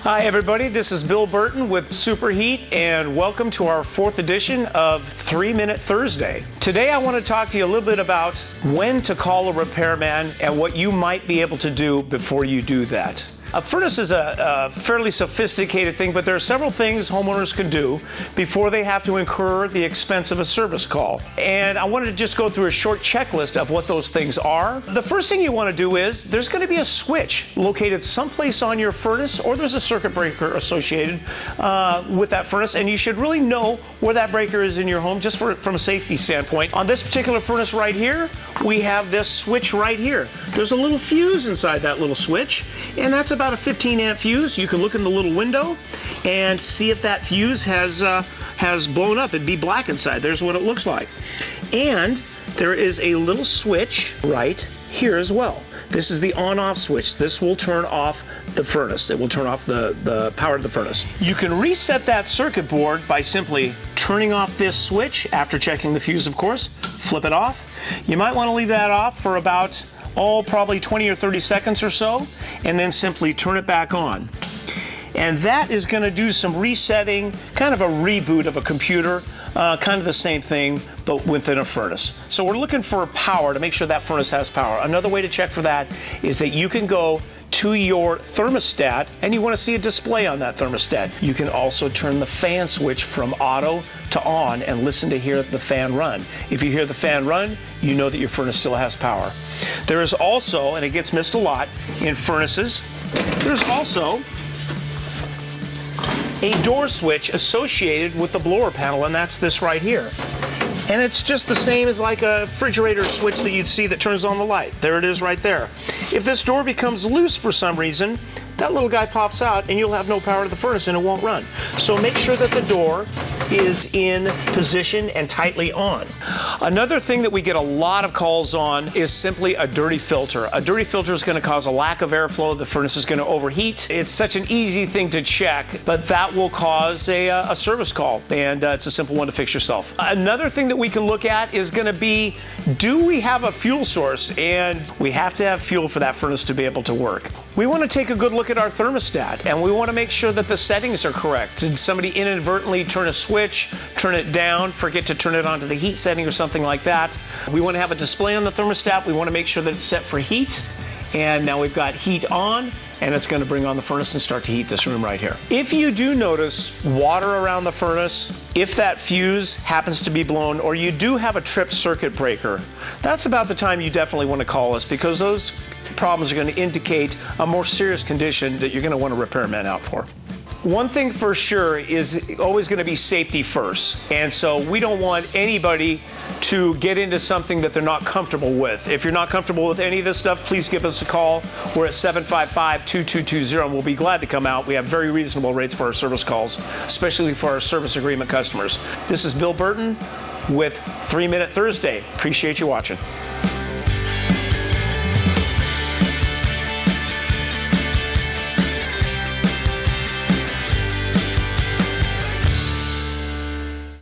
Hi everybody, this is Bill Burton with Superheat and welcome to our 4th edition of 3-Minute Thursday. Today I want to talk to you a little bit about when to call a repairman and what you might be able to do before you do that. A furnace is a fairly sophisticated thing, but there are several things homeowners can do before they have to incur the expense of a service call. And I wanted to just go through a short checklist of what those things are. The first thing you want to do is there's going to be a switch located someplace on your furnace, or there's a circuit breaker associated with that furnace, and you should really know where that breaker is in your home just from a safety standpoint. On this particular furnace right here, we have this switch right here. There's a little fuse inside that little switch, and that's about a 15 amp fuse. You can look in the little window and see if that fuse has blown up. It'd be black inside. There's what it looks like. And there is a little switch right here as well. This is the on-off switch. This will turn off the furnace. It will turn off the power to the furnace. You can reset that circuit board by simply turning off this switch after checking the fuse, of course. Flip it off. You might want to leave that off for about probably 20 or 30 seconds or so, and then simply turn it back on. And that is going to do some resetting, kind of a reboot of a computer, kind of the same thing, but within a furnace. So we're looking for power to make sure that furnace has power. Another way to check for that is that you can go to your thermostat and you want to see a display on that thermostat. You can also turn the fan switch from auto to on and listen to hear the fan run. If you hear the fan run, you know that your furnace still has power. There is also, and it gets missed a lot in furnaces, there's also a door switch associated with the blower panel, and that's this right here. And it's just the same as like a refrigerator switch that you'd see that turns on the light. There it is right there. If this door becomes loose for some reason, that little guy pops out and you'll have no power to the furnace and it won't run. So make sure that the door is in position and tightly on. Another thing that we get a lot of calls on is simply a dirty filter. A dirty filter is going to cause a lack of airflow. The furnace is going to overheat. It's such an easy thing to check, but that will cause a service call, and it's a simple one to fix yourself. Another thing that we can look at is going to be, do we have a fuel source? And we have to have fuel for that furnace to be able to work. We want to take a good look at our thermostat, and we want to make sure that the settings are correct. Did somebody inadvertently turn a switch, turn it down, forget to turn it onto the heat setting or something like that? We want to have a display on the thermostat. We want to make sure that it's set for heat. And now we've got heat on, and it's going to bring on the furnace and start to heat this room right here. If you do notice water around the furnace, if that fuse happens to be blown, or you do have a tripped circuit breaker, that's about the time you definitely want to call us, because those problems are going to indicate a more serious condition that you're going to want a repairman out for. One thing for sure is always going to be safety first, and so we don't want anybody to get into something that they're not comfortable with. If you're not comfortable with any of this stuff, please give us a call. We're at 755-2220, and we'll be glad to come out. We have very reasonable rates for our service calls, especially for our service agreement customers. This is Bill Burton with 3-Minute Thursday. Appreciate you watching.